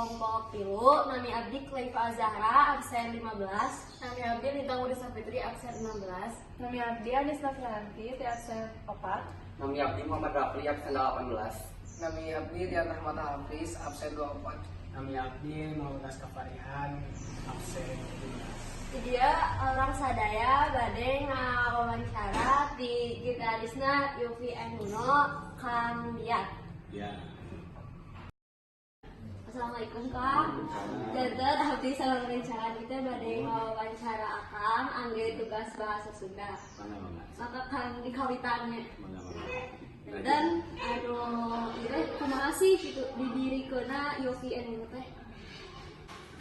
kelompok tilu. Nami abdi Klaifa Azahra, absen 15. Nami abdi Lintang Wudi Sapitri, absen 16. Nami abdi Anisna Franti, absen 4. Nami abdi Muhammad Rafli, absen 18. Nami abdi Dian Rahmat Hafiz, absen 24. Nami abdi Muhammad Kafarihan, absen 17. Dia orang sadaya bade ngawawancara di gitarisna Yofi Nuno Kang Diat. Ya. Assalamualaikum Kang. Janten abdi salam rencana kita bade ngawawancara Akang angge tugas bahasa Sunda. Maka Kang dikawitannya. Dan ieu kumaha sih gitu didirikeuna Yofi Nuno teh?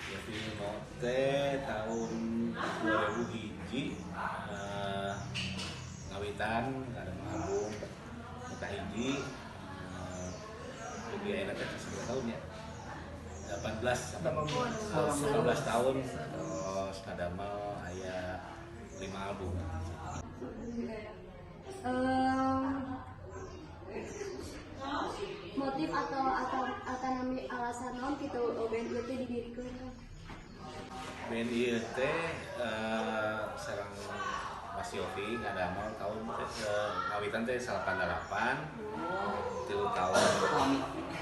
Yofi Nuno teh tahun 2001 ngawitan ngareng album Muka Hiji jadi ayeuna teh 9 tahun ya 18 tahun terus kadamel aya 5 album. Motif atau nami alasan naon gitu band ieu teh didirikeun? Band ieu teh sareng Mas Yofi ngadamel tahun ngawitan teh 88 3 tahun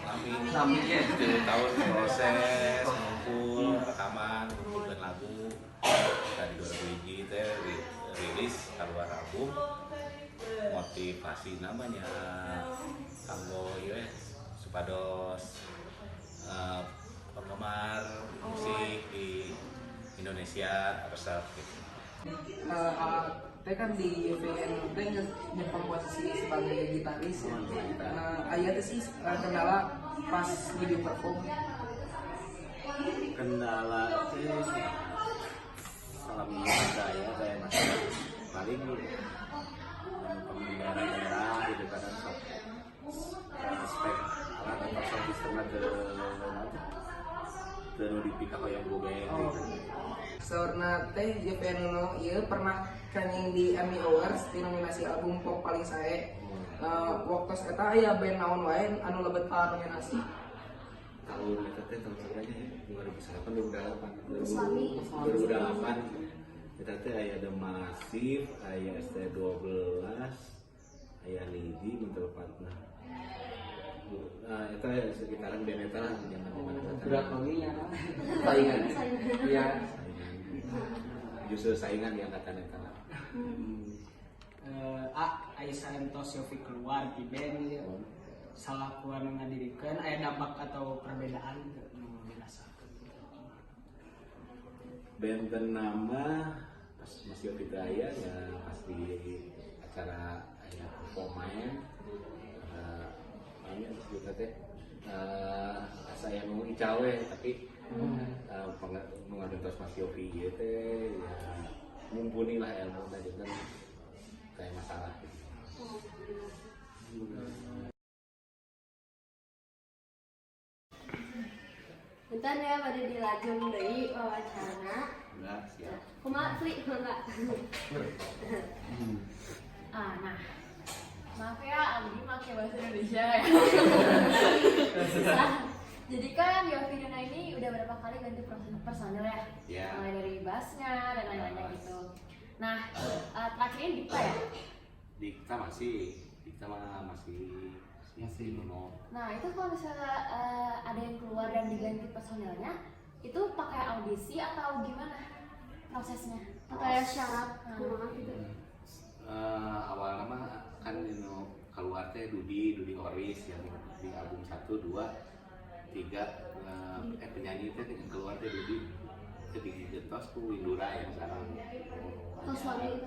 lami 3 tahun proses ngumpul rekaman ngumpulkeun lagu dari 2001 teh rilis keluar album motivasi namanya kanggo ieu supados penggemar musik di Indonesia resep gitu. Teh kan di UPN teh nyepeng posisi sebagai gitaris ya. Aya teh sih kendala pas di perform. Kendala teh salah saya kayak masalah paling pengendara daerah gitu kan spek alat atau sistemnya ke dipika yang gue gitu. Saurna teh UPN Nuno ieu pernah kanying di Emmy Awards di nominasi album pop paling sae. Waktu eta aya band naon wae anu lebet nominasi. Tahun itu teh tahun berapa ya? 2008 kita teh aya The Massive, aya ST12, aya Lidi mentelepatna. Itu ya sekitaran band eta lah zaman-zaman eta. Berat wangi ya. Saingan. Iya. Justru saingan di angkatan eta. Aisyah entos Yofi keluar di band ya. Salah keluar ngadirikan aya dampak atau perbedaan nu dirasakeun. Band nama pas Mas Yofi aya ya pas di acara aya performance ini kita teh saya mau icawe tapi mengadentos Mas Yofi gitu teh ya mumpuni lah ilmu tadi kan kayak masalah gitu. Bentar ya pada dilajeng deui wawancara. Enggak siap. Kumaha Fli enggak? Nah, maaf ya, Abdi pakai bahasa Indonesia ya. Jadi kan Yofi Nuno ini udah berapa kali ganti personil ya? Ya. Mulai dari bassnya dan lain-lainnya gitu. Nah, terakhir ini Dikta ya? Dikta mah masih Nuno. Nah, itu kalau misalnya ada yang keluar dan diganti personilnya, itu pakai audisi atau gimana prosesnya? Atau ya syarat kumaha gitu? Awalnya mah kan Nuno keluar teh Dudi Oris yang di album 1, 2, 3 penyanyi teh yang keluar teh Dudi itu digentos ku Windura yang sekarang Oh suami itu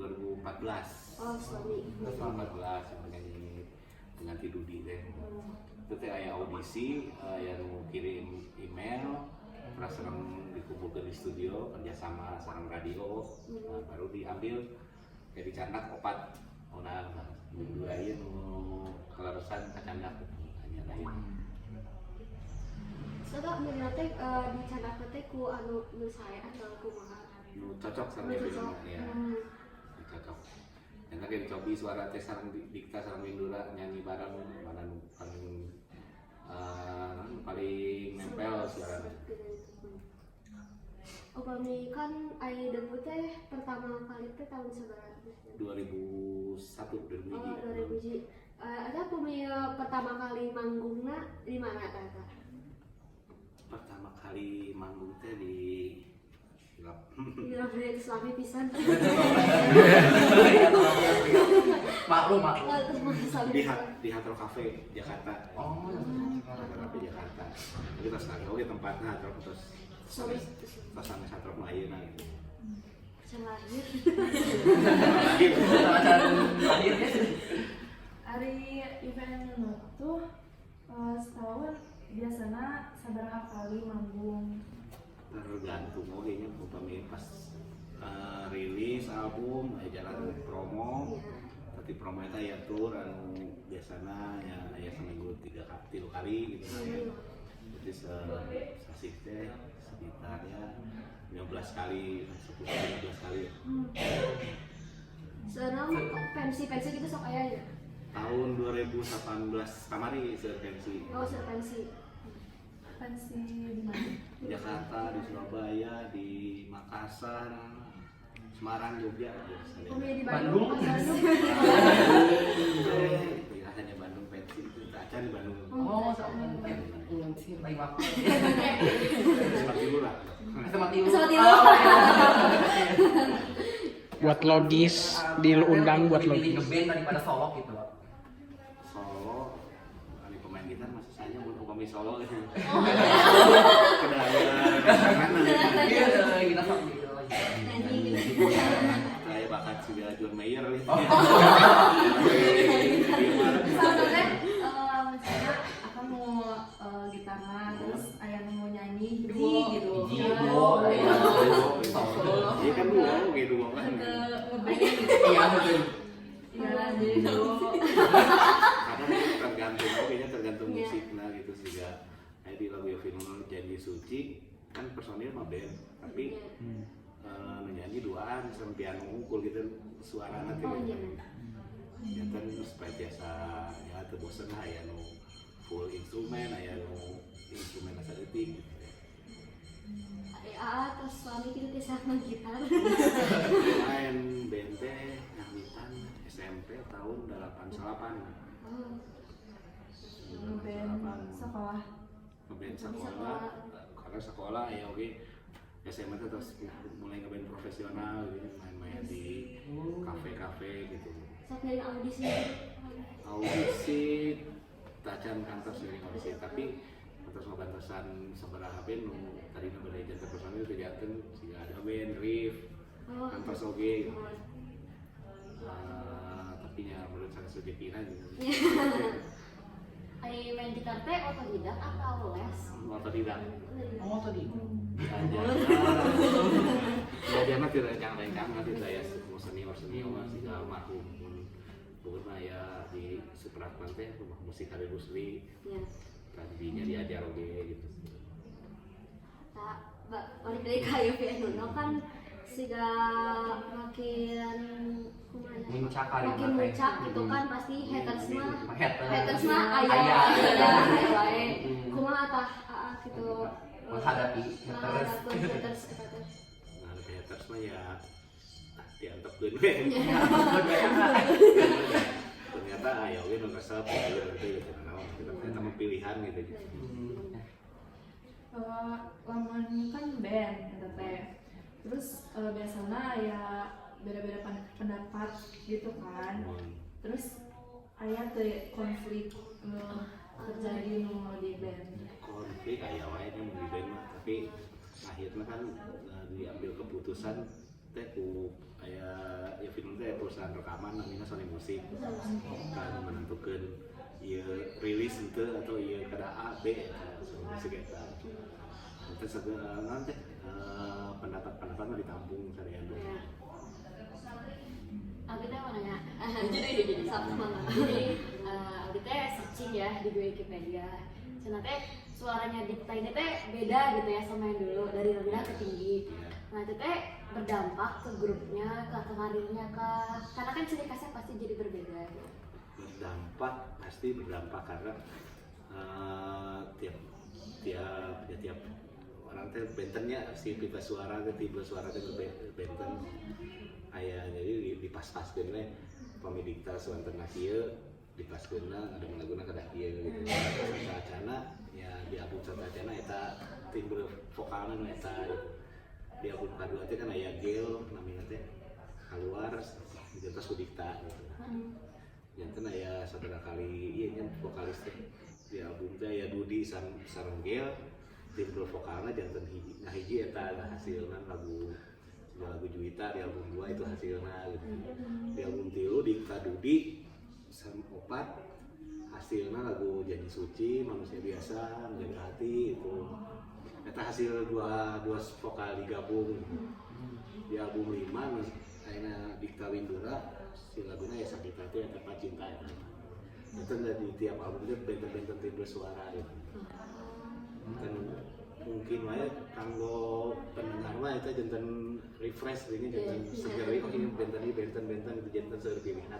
2014. Oh suami. 2014 yang penyanyi pengganti Dudi teh. Itu teh aya audisi yang mau kirim email pernah serem dikumpulkan di studio kerjasama sareng radio baru diambil kayak dicandak opat onal minggu aja nu keleresan kacandak hanya lain. Soalnya mina teh dicandak teh ku anu nu sae atau kumaha? Nu cocok sama Windura ya. Cocok. Dan lagi dicobi suara teh sareng Dikta sareng Windura nyanyi bareng mana nu paling paling nempel suaranya. Upami kan ai debut teh pertama kali teh tahun seberapa? 2001 Oh, 2000. Ada upami pertama kali manggungna di mana tata? Pertama kali manggung teh di Hilap. Di Rabbul Islami pisan. Maklum. Di Hatro Cafe Jakarta. Oh, Hatro Cafe Jakarta. Tapi tas lagi oke tempatnya Hatro terus sama Hatro Ayeuna gitu. Selahir. Hari event tuh setahun biasanya seberapa kali manggung? Tergantung nya upami pas rilis album jalan promo. Tapi promo itu ya tur anu biasana ya seminggu 3 kali gitu. Jadi sasik teh sekitar ya 15 kali, 10-15 kali. Sekarang pensi gitu sok aya ya. Tahun 2018 kamari pensi. Oh, pensi. Pensi di mana? Di Jakarta, di Surabaya, di Makassar, Semarang, Jogja. Di Bandung. Tidak hanya Bandung pensi itu, acara di Bandung. Oh, sama ingin sih baik waktu. Seperti itu lah. Sama Tio. Seperti Buat logis diundang buat logis. Ngeband daripada solo gitu. Solo, ada pemain gitar masih saja buat upami solo. Iya, kita sama gitu. Saya bakat juga John Mayer. Sebenarnya misalnya aku mau gitarnya terus ayah mau nyanyi gitu. Iya kan dua kan. Ngeband Iya, betul. iya jadi duo. Kadang tergantung musiknya gitu sih ya. Kayak di lagu Yovie Janji Suci kan personil mah band, tapi nyanyi duaan sama piano ngukul gitu suara nanti ya kan supaya biasa ya terbosan lah ya nu full instrumen ya nu instrumen asal detik gitu. terus suami kita kisah main gitar. Main band teh nyanyian SMP tahun 88. Oh, Ngeband sekolah. Ngeband sekolah, karena sekolah ya oke SMA tuh terus mulai ngeband profesional gitu, main-main di kafe-kafe gitu. sok dari audisi. Audisi tacan kantor sering audisi, tapi kantor ngebantasan seberapa band nu tadi nu beda jantan personil itu jantan sehingga ada band riff Oh. kantor soge gitu. Tapi ya menurut saya subjektifnya gitu. Ai main gitar teh otodidak atau les? Otodidak. Oh, tadi. Belajar mah tidak cang-cang nanti saya senior masih almarhum pun ya di Supratman teh rumah musik Hari Rusli Ya. tadinya diajar oke gitu. Balik dari kayu Nuno kan siga makin Muncak kali makin mah, muncak teh. gitu kan pasti haters mah Haters aya wae Hmm. kumaha tah gitu menghadapi haters. haters Nah, haters mah ya diantepkeun we. Ternyata aya oge nu resep gitu naon kita teh pilihan gitu. Lamun kan band kata teh. Terus biasanya ya beda-beda pendapat gitu kan. Terus aya teh konflik terjadi nu di band. Konflik aya wae nya mun di band mah, tapi akhirnya kan diambil keputusan teh ku aya ya film teh perusahaan rekaman namanya Sony Musik kan menentukan ieu rilis henteu atau ieu kada A B Sony Musik eta. Teh segala nanti pendapat-pendapat mah ditampung sarean. Abi teh mau nanya. Jadi sama. Jadi Abi teh searching ya di Wikipedia. Cenah teh suaranya Dipta ini teh beda gitu ya sama yang dulu dari rendah ke tinggi. Nah itu teh berdampak ke grupnya, ke karirnya, karena kan ciri khasnya pasti jadi berbeda. Gitu. Berdampak pasti berdampak karena tiap orang teh bentennya si pita suara teh benten aya jadi dipas-paskeun we pamidikta swanten kieu dipaskeunna ada laguna kadah kieu gitu. Satacana ya di album Satacana eta timbre vokalna nu eta gitu. Di album kadua teh kan aya Gel namina teh keluar dijentos ku dikta gitu. Janten aya saudara kali ieu nya vokalis teh di album teh aya Dudi sareng Gel timbre vokalna janten hiji eta hasilna lagu Juwita di album 2 itu hasilnya gitu. Di album 3 dikta Dudi sama Opat hasilnya lagu Janji Suci, Manusia Biasa, Menjaga Hati itu hasil dua vokal digabung. Di album 5 akhirnya Dikta Windura si lagunya ya Sakit Hati ya Tepat Cinta itu dari tiap album itu benten-benten timbre suara gitu. Dan mungkin wae kanggo pendengar mah eta janten refresh ini janten seger oh ini benten itu janten seueur pilihan.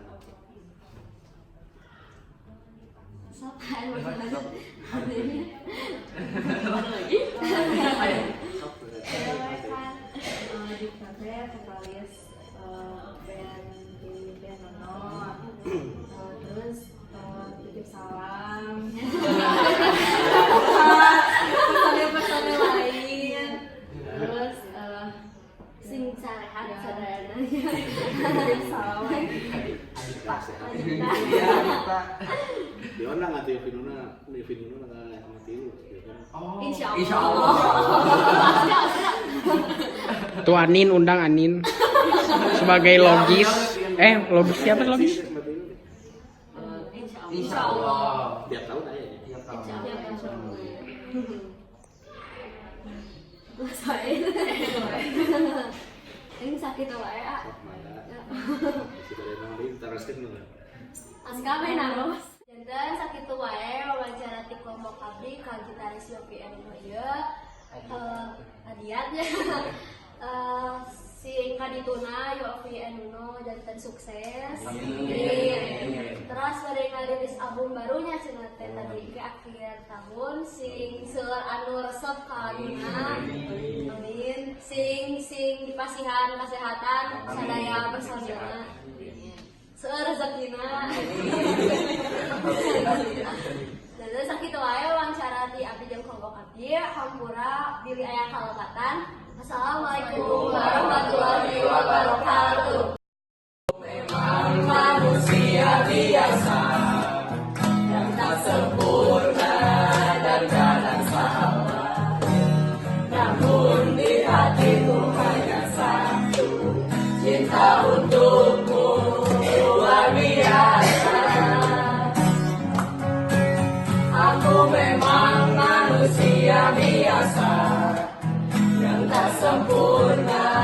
Siapa yang mau lagi? Di kafe vokalis band band Nono, terus titip salam. Personil lain, terus sing carehat saudarana. Salam. Iya, kita. Diundang atuh Vinuna ka mati lu kan. Insya Allah. Tuh Anin undang Anin sebagai logis. Logis siapa logis? Insya Allah. Tiap tahun aya ya. Tiap tahun. Ini sakit wae ah. Masih ada yang lain teruskeun nu. Askame naros. Janten sakitu wae wawancara ti kelompok abdi ka gitaris Yofi Eno ieu. Hadiah sing kadituna Yofi Eno janten sukses. Terus bade ngarilis album barunya cenah teh tadi ke akhir tahun sing seueur anu resep ka dina. Amin. Sing dipasihan kesehatan sadaya personilna. Seueur rezekina. Dan sakitu wae wawancara ti abdi jeung kelompok abdi hampura diri aya kalebatan. Assalamualaikum warahmatullahi wabarakatuh. Memang manusia biasa yang tak sempurna dan kadang salah, namun di hatiku hanya satu cinta untukmu luar biasa. Aku memang manusia biasa yang tak sempurna